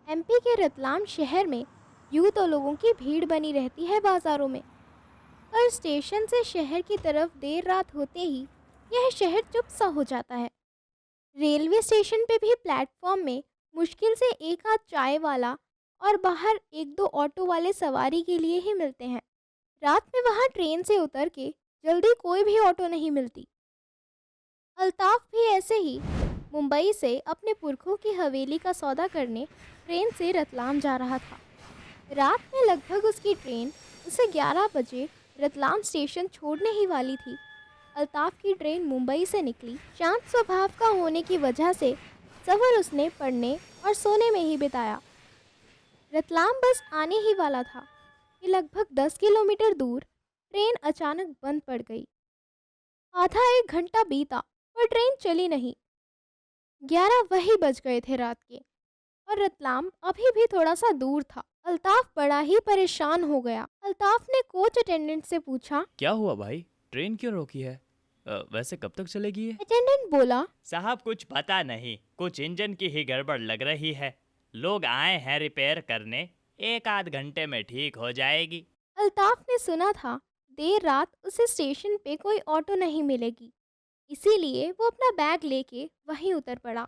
MP के रतलाम शहर में यूं तो लोगों की भीड़ बनी रहती है बाजारों में, पर स्टेशन से शहर की तरफ देर रात होते ही यह शहर चुप सा हो जाता है। रेलवे स्टेशन पे भी प्लेटफॉर्म में मुश्किल से एक आध चाय वाला और बाहर एक दो ऑटो वाले सवारी के लिए ही मिलते हैं। रात में वहाँ ट्रेन से उतर के जल्दी कोई भी ऑटो नहीं मिलती। अल्ताफ भी ऐसे ही मुंबई से अपने पुरखों की हवेली का सौदा करने ट्रेन से रतलाम जा रहा था। रात में लगभग उसकी ट्रेन उसे 11 बजे रतलाम स्टेशन छोड़ने ही वाली थी। अल्ताफ की ट्रेन मुंबई से निकली। शांत स्वभाव का होने की वजह से सफ़र उसने पढ़ने और सोने में ही बिताया। रतलाम बस आने ही वाला था कि लगभग 10 किलोमीटर दूर ट्रेन अचानक बंद पड़ गई। आधा एक घंटा बीता पर ट्रेन चली नहीं। 11 वही बज गए थे रात के और रतलाम अभी भी थोड़ा सा दूर था। अल्ताफ बड़ा ही परेशान हो गया। अल्ताफ ने कोच अटेंडेंट से पूछा। क्या हुआ भाई, ट्रेन क्यों रोकी है? वैसे कब तक चलेगी ये? अटेंडेंट बोला, साहब कुछ पता नहीं, कुछ इंजन की ही गड़बड़ लग रही है। लोग आए हैं रिपेयर करने, एक आध घंटे में ठीक हो जाएगी। अल्ताफ ने सुना था देर रात उसे स्टेशन पे कोई ऑटो नहीं मिलेगी, इसीलिए वो अपना बैग लेके वहीं उतर पड़ा।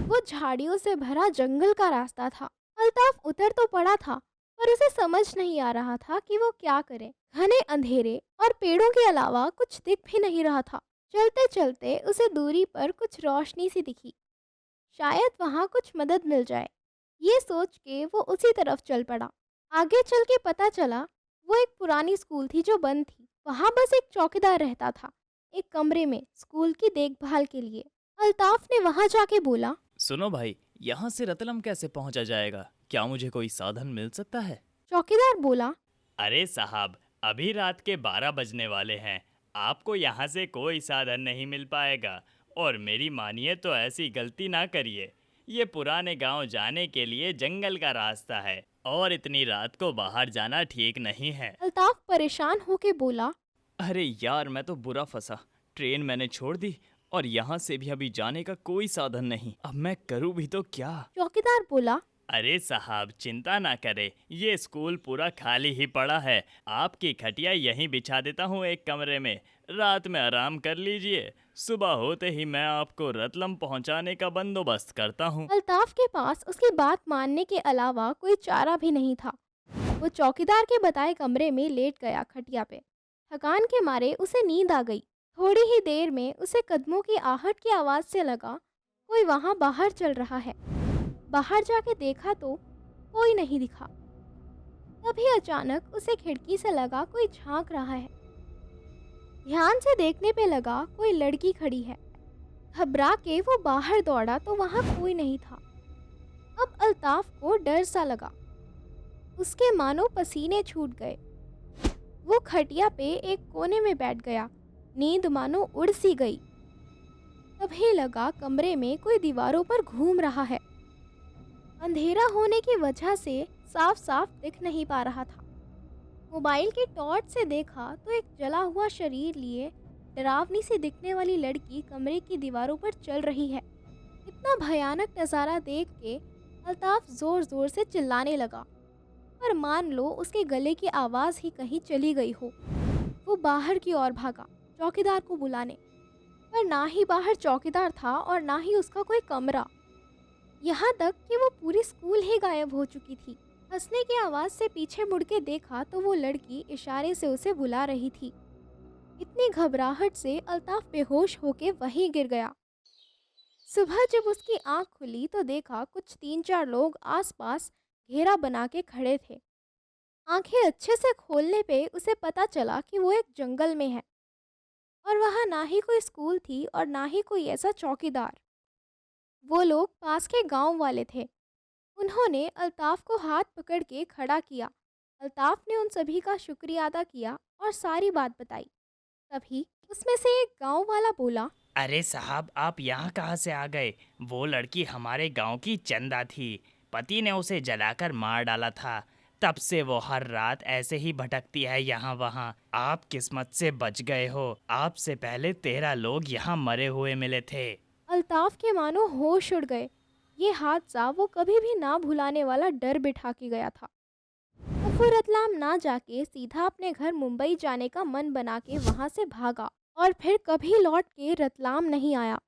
वो झाड़ियों से भरा जंगल का रास्ता था। अल्ताफ उतर तो पड़ा था, पर उसे समझ नहीं आ रहा था कि वो क्या करे। घने अंधेरे और पेड़ों के अलावा कुछ दिख भी नहीं रहा था। चलते चलते उसे दूरी पर कुछ रोशनी सी दिखी, शायद वहाँ कुछ मदद मिल जाए। ये सोच के वो उसी तरफ चल पड़ा। आगे चल के पता चला वो एक पुरानी स्कूल थी जो बंद थी। वहाँ बस एक चौकीदार रहता था, एक कमरे में स्कूल की देखभाल के लिए। अल्ताफ ने वहाँ जाके बोला, सुनो भाई, यहाँ से रतलम कैसे पहुँचा जाएगा? क्या मुझे कोई साधन मिल सकता है? चौकीदार बोला, अरे साहब, अभी रात के 12 बजने वाले हैं, आपको यहाँ से कोई साधन नहीं मिल पाएगा। और मेरी मानिए तो ऐसी गलती ना करिए। ये पुराने गांव जाने के लिए जंगल का रास्ता है और इतनी रात को बाहर जाना ठीक नहीं है। अल्ताफ परेशान होके बोला, अरे यार, मैं तो बुरा फंसा। ट्रेन मैंने छोड़ दी और यहाँ से भी अभी जाने का कोई साधन नहीं। अब मैं करूँ भी तो क्या? चौकीदार बोला, अरे साहब चिंता ना करें, ये स्कूल पूरा खाली ही पड़ा है। आपकी खटिया यहीं बिछा देता हूँ एक कमरे में, रात में आराम कर लीजिए। सुबह होते ही मैं आपको रतलम पहुँचाने का बंदोबस्त करता हूँ। अल्ताफ के पास उसकी बात मानने के अलावा कोई चारा भी नहीं था। वो चौकीदार के बताए कमरे में लेट गया खटिया पे। थकान के मारे उसे नींद आ गई। थोड़ी ही देर में उसे कदमों की आहट की आवाज़ से लगा कोई वहाँ बाहर चल रहा है। बाहर जाके देखा तो कोई नहीं दिखा। तभी अचानक उसे खिड़की से लगा कोई झांक रहा है। ध्यान से देखने पे लगा कोई लड़की खड़ी है। घबरा के वो बाहर दौड़ा तो वहाँ कोई नहीं था। अब अल्ताफ को डर सा लगा। उसके मानो पसीने छूट गए। वो खटिया पे एक कोने में बैठ गया। नींद मानो उड़ सी गई। तभी लगा कमरे में कोई दीवारों पर घूम रहा है। अंधेरा होने की वजह से साफ साफ दिख नहीं पा रहा था। मोबाइल की टॉर्च से देखा तो एक जला हुआ शरीर लिए डरावनी सी दिखने वाली लड़की कमरे की दीवारों पर चल रही है। इतना भयानक नज़ारा देख के अल्ताफ जोर जोर से चिल्लाने लगा, पर मान लो उसके गले की आवाज़ ही कहीं चली गई हो। वो बाहर की ओर भागा चौकीदार को बुलाने, पर ना ही बाहर चौकीदार था और ना ही उसका कोई कमरा। यहाँ तक कि वो पूरी स्कूल ही गायब हो चुकी थी। हंसने की आवाज़ से पीछे मुड़ के देखा तो वो लड़की इशारे से उसे बुला रही थी। इतनी घबराहट से अल्ताफ बेहोश होके वहीं गिर गया। सुबह जब उसकी आंख खुली तो देखा कुछ 3-4 लोग आसपास घेरा बना के खड़े थे। आंखें अच्छे से खोलने पे उसे पता चला कि वो एक जंगल में है और वहाँ ना ही कोई स्कूल थी और ना ही कोई ऐसा चौकीदार। वो लोग पास के गांव वाले थे। उन्होंने अल्ताफ को हाथ पकड़ के खड़ा किया। अल्ताफ ने उन सभी का शुक्रिया अदा किया और सारी बात बताई। तभी उसमें से एक गांव वाला बोला, अरे साहब, आप यहाँ कहाँ से आ गए? वो लड़की हमारे गांव की चंदा थी। पति ने उसे जलाकर मार डाला था। तब से वो हर रात ऐसे ही भटकती है यहाँ वहाँ। आप किस्मत से बच गए हो। आपसे पहले 13 लोग यहाँ मरे हुए मिले थे। अल्ताफ के मानो होश उड़ गए। ये हादसा वो कभी भी ना भुलाने वाला डर बिठा के गया था। अब वो रतलाम ना जाके सीधा अपने घर मुंबई जाने का मन बना के वहां से भागा और फिर कभी लौट के रतलाम नहीं आया।